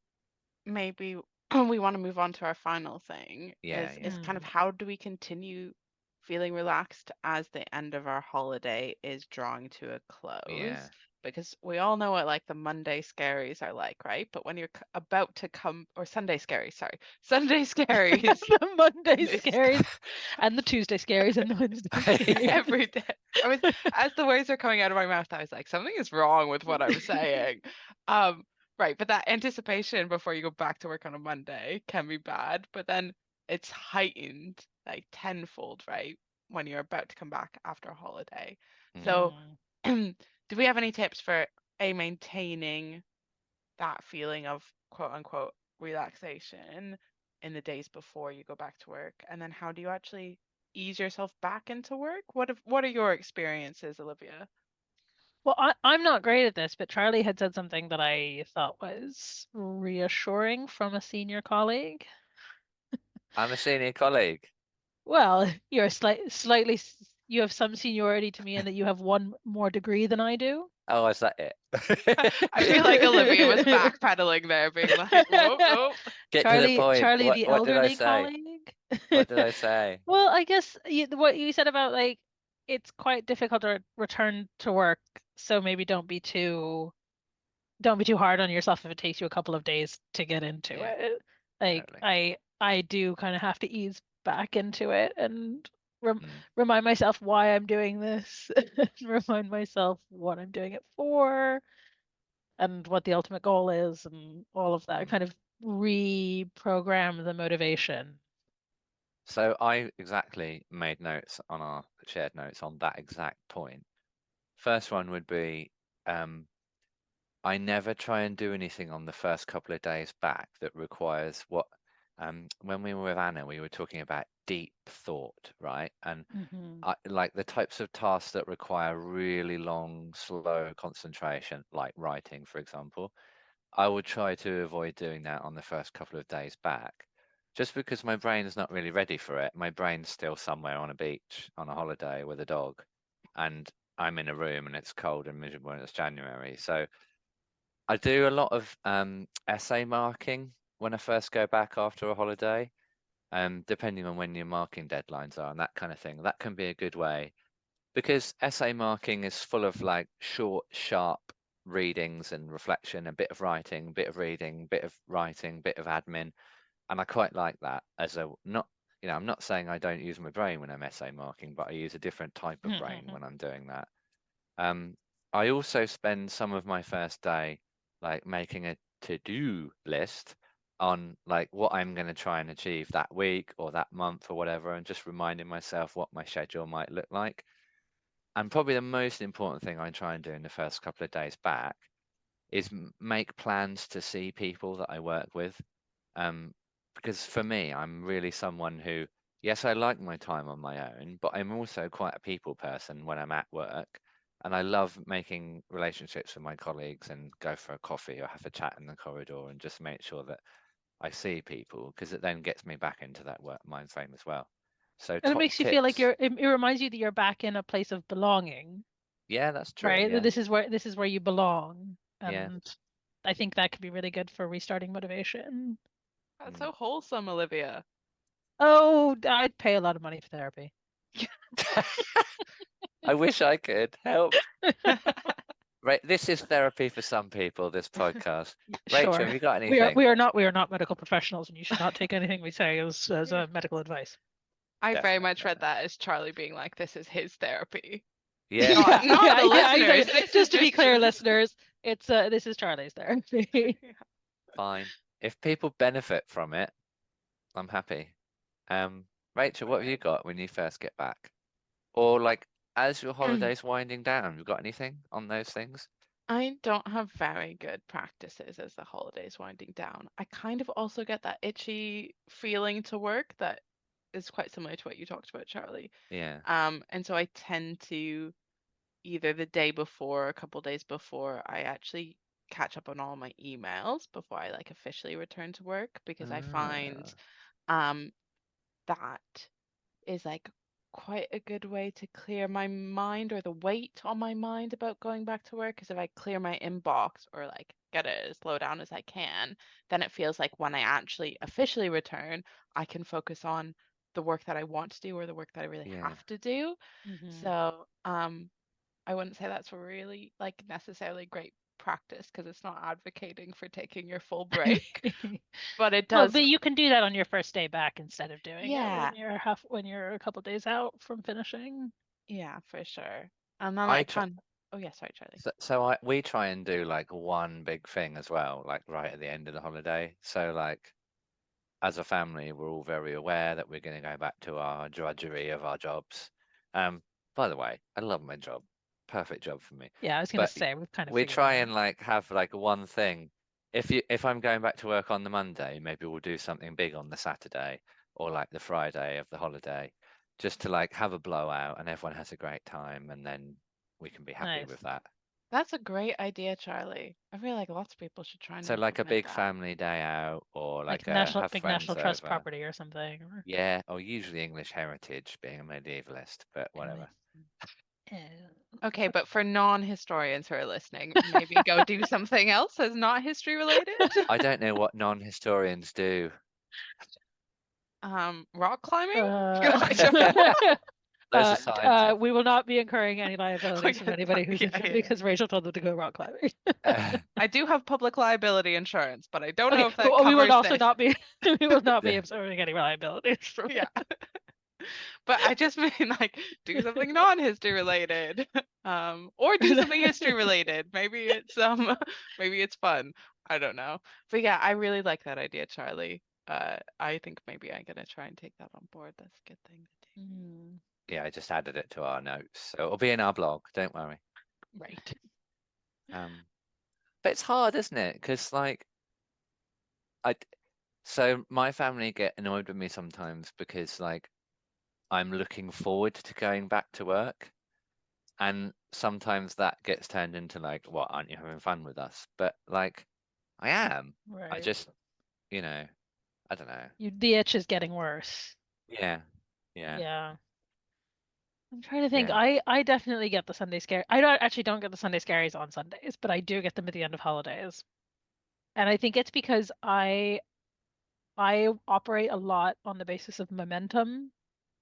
maybe we want to move on to our final thing Yeah, is yeah, kind of how do we continue feeling relaxed as the end of our holiday is drawing to a yeah. close? Because we all know what like the Monday scaries are like, right? But when you're about to come, or Sunday scaries, sorry, Sunday scaries. The Monday It's scaries and the Tuesday scaries and the Wednesday scaries. every day. I was as the words are coming out of my mouth, I was like, something is wrong with what I'm saying. Um, right, but that anticipation before you go back to work on a Monday can be bad, but then it's heightened like tenfold, right? When you're about to come back after a holiday. Mm. So, do we have any tips for maintaining that feeling of quote unquote relaxation in the days before you go back to work? And then how do you actually ease yourself back into work? What are your experiences, Olivia? Well, I'm not great at this, but Charlie had said something that I thought was reassuring from a senior colleague. I'm a senior colleague. Well, you're slightly, you have some seniority to me in that you have one more degree than I do. Oh, is that it? I feel like Olivia was backpedaling there, being like, whoa, whoa. Get to the point. Charlie, the What did I elderly say? colleague. What did I say? Well, I guess what you said about like it's quite difficult to return to work, so maybe don't be too hard on yourself if it takes you a couple of days to get into Yeah, it. Like totally. I do kind of have to ease back into it and Mm, remind myself why I'm doing this, and remind myself what I'm doing it for, and what the ultimate goal is, and all of that. mm. Kind of reprogram the motivation. So I exactly made notes on our shared notes on that exact point. First one would be um, I never try and do anything on the first couple of days back that requires what when we were with Anna, we were talking about deep thought, right? And Hmm. like the types of tasks that require really long, slow concentration, like writing, for example. I would try to avoid doing that on the first couple of days back, just because my brain's not really ready for it. My brain's still somewhere on a beach on a holiday with a dog, and I'm in a room and it's cold and miserable and it's January. So I do a lot of essay marking when I first go back after a holiday, depending on when your marking deadlines are and that kind of thing. That can be a good way because essay marking is full of like short, sharp readings and reflection, a bit of writing, a bit of reading, bit of writing, bit of admin, and I quite like that as a not. I'm not saying I don't use my brain when I'm essay marking, but I use a different type of brain when I'm doing that. Um, I also spend some of my first day like making a to-do list on like what I'm going to try and achieve that week or that month or whatever, and just reminding myself what my schedule might look like. And probably the most important thing I try and do in the first couple of days back is make plans to see people that I work with. Um, because for me, I'm really someone who, yes, I like my time on my own, but I'm also quite a people person when I'm at work. And I love making relationships with my colleagues and go for a coffee or have a chat in the corridor and just make sure that I see people because it then gets me back into that work mind frame as well. So And it top makes you feel like tips. it reminds you that you're back in a place of belonging, Yeah, that's true. right? That Yeah. this is where you belong. Yeah. And I think that could be really good for restarting motivation. That's Mm. so wholesome, Olivia. Oh, I'd pay a lot of money for therapy. I wish I could help. Right, this is therapy for some people, this podcast. Rachel, Sure. have you got We are anything? we are not we are not medical professionals, and you should not take anything we say as a medical advice. I very much Definitely. read that as Charlie being like, this is his therapy. Yeah, Not Yeah, not yeah, the yeah, listeners. exactly. This is Just to be just clear, listeners, it's this is Charlie's therapy. fine. If people benefit from it, I'm happy. Rachel, what have you got when you first get back? Or like as your holiday's winding down, you got anything on those things? I don't have very good practices as the holidays winding down. I kind of also get that itchy feeling to work that is quite similar to what you talked about, Charlie. Yeah. And so I tend to either the day before or a couple days before, I actually catch up on all my emails before I like officially return to work because I find Ah, um that is like quite a good way to clear my mind or the weight on my mind about going back to work. Because if I clear my inbox or like get it as low down as I can, then it feels like when I actually officially return, I can focus on the work that I want to do or the work that I really yeah. have to do. Hmm. So, I wouldn't say that's a really like necessarily great practice because it's not advocating for taking your full break, but it Well, does, but you can do that on your first day back instead of doing it yeah, when you're a couple days out from finishing. yeah, for sure. And then I I try, can, oh yeah, sorry, Charlie. so we try and do like one big thing as well, like right at the end of the holiday. So like as a family, we're all very aware that we're going to go back to our drudgery of our jobs. By the way, I love my job. Perfect job for me. Yeah, I was gonna But say we've kind of we figured that try out. and like have like one thing. If I'm going back to work on the Monday, maybe we'll do something big on the Saturday or like the Friday of the holiday, just to like have a blowout and everyone has a great time and then we can be happy Nice. with that. That's a great idea, Charlie. I feel like lots of people should try and So like a implement big that. family day out, or Like like national, have big friends national trust over. property or something. Or Yeah, or usually English heritage, being a medievalist, but whatever. Okay, but for non-historians who are listening, maybe go do something else that's not history related. I don't know what non-historians do. Rock climbing? Uh, I don't know. Those are scientists. we will not be incurring any Oh, liabilities from yeah, anybody who's yeah, injured yeah. because Rachel told them to go rock climbing. I do have public liability insurance, but I don't know Okay, if that but we will covers also this. not be we will not be Yeah. absorbing any liabilities from Yeah. But I just mean like do something non-history related. Or do something history related. Maybe it's maybe it's fun. I don't know. But yeah, I really like that idea, Charlie. I think maybe I'm gonna try and take that on board. That's a good thing to do. Mm, Yeah, I just added it to our notes. So it'll be in our blog, don't worry. Right. But it's hard, isn't it? Because like I so my family get annoyed with me sometimes because like I'm looking forward to going back to work. And sometimes that gets turned into like, what, aren't you having fun with us? But like I am. I right. just, you know, I don't know. The itch is getting worse. Yeah. Yeah. Yeah. I'm trying to think. Yeah. I definitely get the Sunday scare. I don't get the Sunday scaries on Sundays, but I do get them at the end of holidays. And I think it's because I operate a lot on the basis of momentum,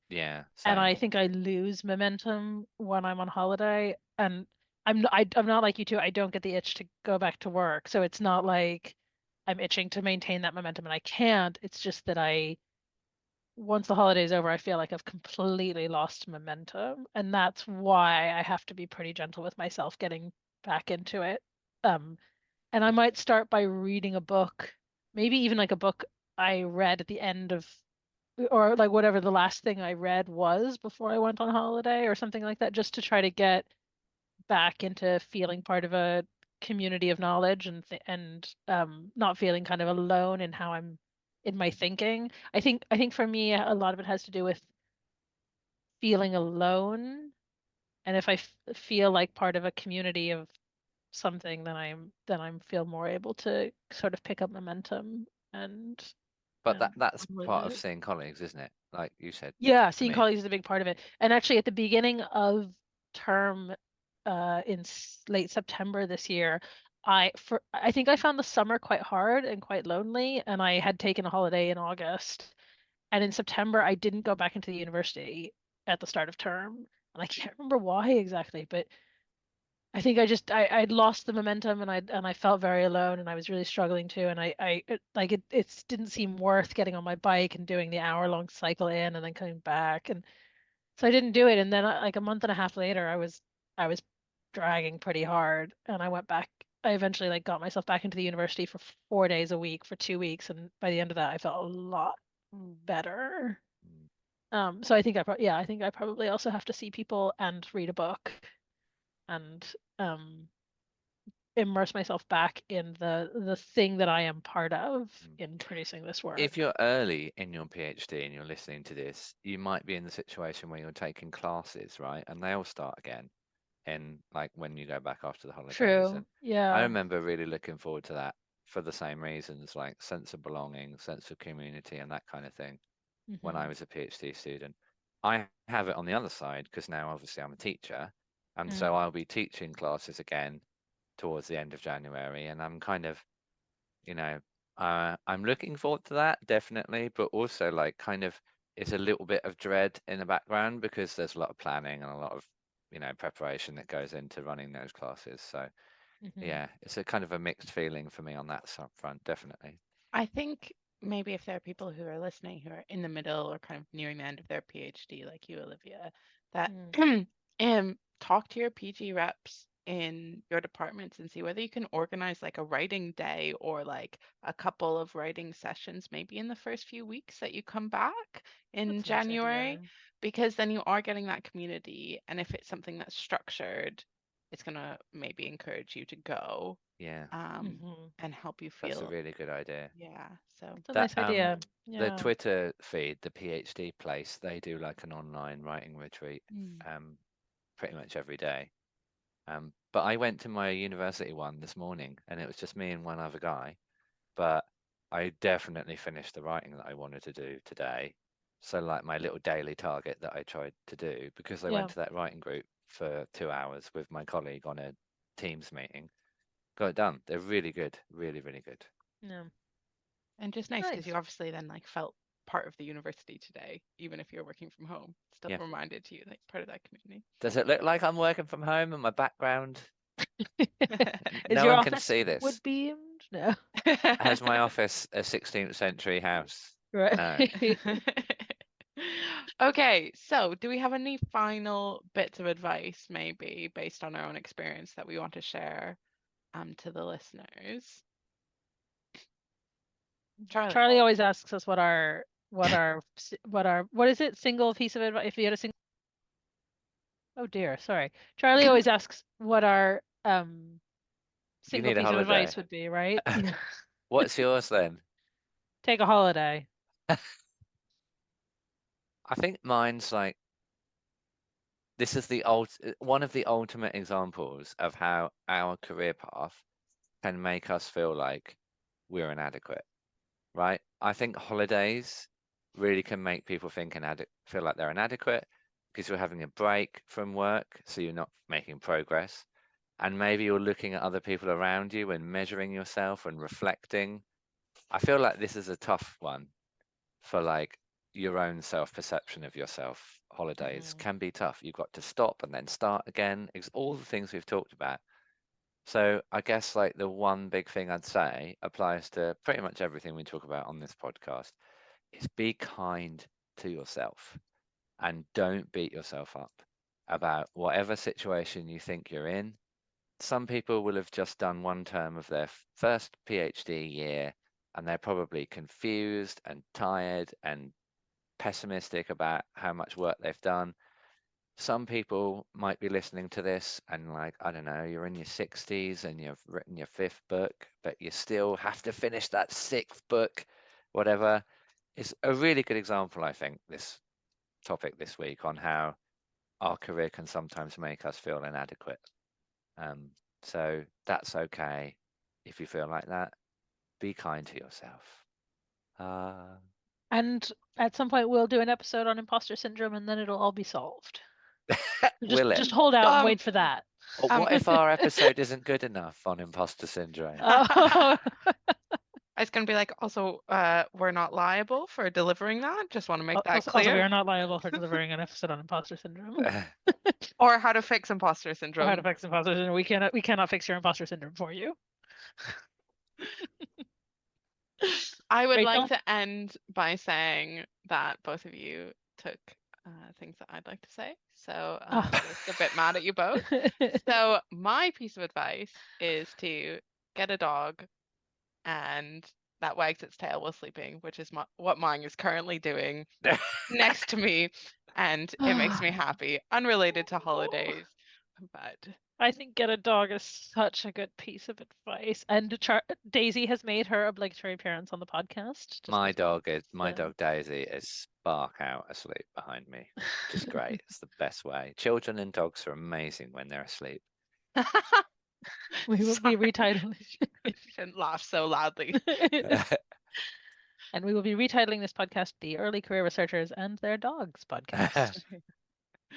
Yeah. and Same. I think I lose momentum when I'm on holiday. And I'm not like you two. I don't get the itch to go back to work. So it's not like I'm itching to maintain that momentum and I can't. It's just that once the holiday's over, I feel like I've completely lost momentum, and that's why I have to be pretty gentle with myself getting back into it. Um, and I might start by reading a book, maybe even like a book I read at the end of, or like whatever the last thing I read was before I went on holiday or something like that, just to try to get back into feeling part of a community of knowledge and not feeling kind of alone in how I'm in my thinking. I think for me a lot of it has to do with feeling alone, and if I feel like part of a community of something, then I'm feel more able to sort of pick up momentum and But that's run with part of it. seeing colleagues, isn't it? Like you said Yeah, to seeing me. colleagues is a big part of it. And actually, at the beginning of term, in late September this year, I think I found the summer quite hard and quite lonely, and I had taken a holiday in August. And in September, I didn't go back into the university at the start of term, and I can't remember why exactly, but I think I'd lost the momentum and I felt very alone and I was really struggling too, and it didn't seem worth getting on my bike and doing the hour-long cycle in and then coming back, and so I didn't do it. And then like a month and a half later, I was dragging pretty hard, and I went back. I eventually like got myself back into the university for 4 days a week for 2 weeks, and by the end of that, I felt a lot better. Mm. So I think I think I probably also have to see people and read a book and um immerse myself back in the thing that I am part of Mm. in producing this If work. you're early in your PhD and you're listening to this, you might be in the situation where you're taking classes, right? And they'll start again in like when you go back after the holidays. True. And I Yeah. remember really looking forward to that for the same reasons, like sense of belonging, sense of community, and that kind of thing when I Mm-hmm. was a PhD student. I have it on the other side because now obviously I'm a teacher, and so Mm. I'll be teaching classes again towards the end of January, and I'm kind of, you know, I'm looking forward to that definitely, but also like kind of it's a little bit of dread in the background because there's a lot of planning and a lot of, preparation that goes into running those classes. So Mm-hmm. yeah, it's a kind of a mixed feeling for me on that front, definitely. I think maybe if there are people who are listening who are in the middle or kind of nearing the end of their PhD, like you, Olivia, that Mm. talk to your PG reps in your departments and see whether you can organize like a writing day or like a couple of writing sessions, maybe in the first few weeks that you come back in That's a nice January, idea. because then you are getting that community. And if it's something that's structured, it's gonna maybe encourage you to go Yeah, Mm-hmm. and help you that's a feel, really good idea. yeah. So That's a That nice idea. the Yeah. Twitter feed, the PhD place, they do like an online writing retreat mm, um pretty much every day. But I went to my university one this morning, and it was just me and one other guy. But I definitely finished the writing that I wanted to do today. So like my little daily target that I tried to do, because I Yeah. went to that writing group for 2 hours with my colleague on a Teams meeting, got it done. They're really good, really, really good. Yeah. And just nice because Nice. you obviously then like felt part of the university today, even if you're working from home. Still Yeah. reminded you like part of that community. Does it look like I'm working from home and my background? Is No your one can office see this. wood beamed? No. Has my office a 16th century house? No. Right. Okay, so do we have any final bits of advice, maybe based on our own experience, that we want to share to the listeners? Charlie always asks us what is it? Single piece of advice. If you had a single. Oh dear, sorry. Charlie always asks what our single need a piece of holiday. advice would be, right? Yeah. What's yours then? Take a holiday. I think mine's like, this is one of the ultimate examples of how our career path can make us feel like we're inadequate, right? I think holidays really can make people feel like they're inadequate because you're having a break from work, so you're not making progress. And maybe you're looking at other people around you and measuring yourself and reflecting. I feel like this is a tough one for like your own self-perception of yourself. Holidays can be tough. You've got to stop and then start again. It's all the things we've talked about. So I guess like the one big thing I'd say applies to pretty much everything we talk about on this podcast is be kind to yourself and don't beat yourself up about whatever situation you think you're in. Some people will have just done one term of their first PhD year and they're probably confused and tired and pessimistic about how much work they've done. Some people might be listening to this and like, I don't know, you're in your 60s and you've written your 5th book, but you still have to finish that 6th book, whatever. It's a really good example, I think, this topic this week on how our career can sometimes make us feel inadequate. So that's okay if you feel like that. Be kind to yourself. And at some point we'll do an episode on imposter syndrome and then it'll all be solved. Will it? Just hold out and wait for that. Or what if our episode isn't good enough on imposter syndrome? Oh. It's going to be like, also, we're not liable for delivering that. Just want to make that Also, clear. we are not liable for delivering an episode on imposter syndrome. Or how to fix imposter Or syndrome. how to fix imposter syndrome. We cannot fix your imposter syndrome for you. I would Rachel? like to end by saying that both of you took things that I'd like to say. So I'm just a bit mad at you both. So my piece of advice is to get a dog and that wags its tail while sleeping, which is what mine is currently doing next to me. And it makes me happy, unrelated to holidays. But I think get a dog is such a good piece of advice. And Daisy has made her obligatory appearance on the podcast. My dog Daisy is spark out asleep behind me. Just great. It's the best way. Children and dogs are amazing when they're asleep. We will be retitling. You shouldn't laugh so loudly. And we will be retitling this podcast The Early Career Researchers and Their Dogs podcast.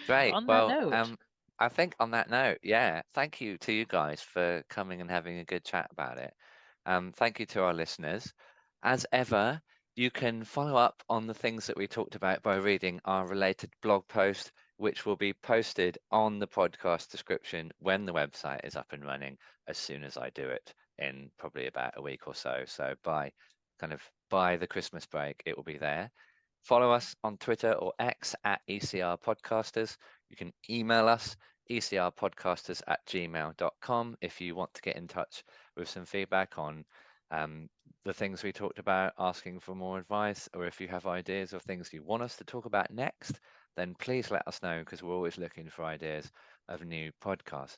Great. On Well, that note. I think on that note, yeah, thank you to you guys for coming and having a good chat about it. Thank you to our listeners. As ever, you can follow up on the things that we talked about by reading our related blog post, which will be posted on the podcast description when the website is up and running, as soon as I do it in probably about a week or so. So by the Christmas break, it will be there. Follow us on Twitter or X at ECR Podcasters. You can email us, ecrpodcasters@gmail.com, if you want to get in touch with some feedback on the things we talked about, asking for more advice, or if you have ideas of things you want us to talk about next, then please let us know, because we're always looking for ideas of new podcasts.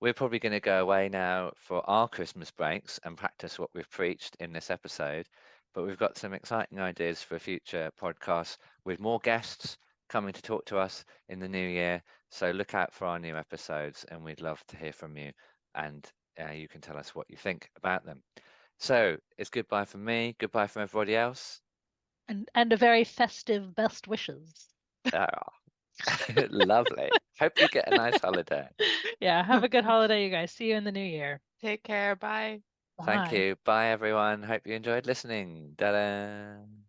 We're probably going to go away now for our Christmas breaks and practice what we've preached in this episode. But we've got some exciting ideas for future podcasts with more guests coming to talk to us in the new year. So look out for our new episodes, and we'd love to hear from you. And you can tell us what you think about them. So it's goodbye from me, goodbye from everybody else. And a very festive best wishes. Ah, lovely. Hope you get a nice holiday. Yeah, have a good holiday, you guys. See you in the new year. Take care. Bye. Thank Bye. you. Bye, everyone. Hope you enjoyed listening. Ta-da.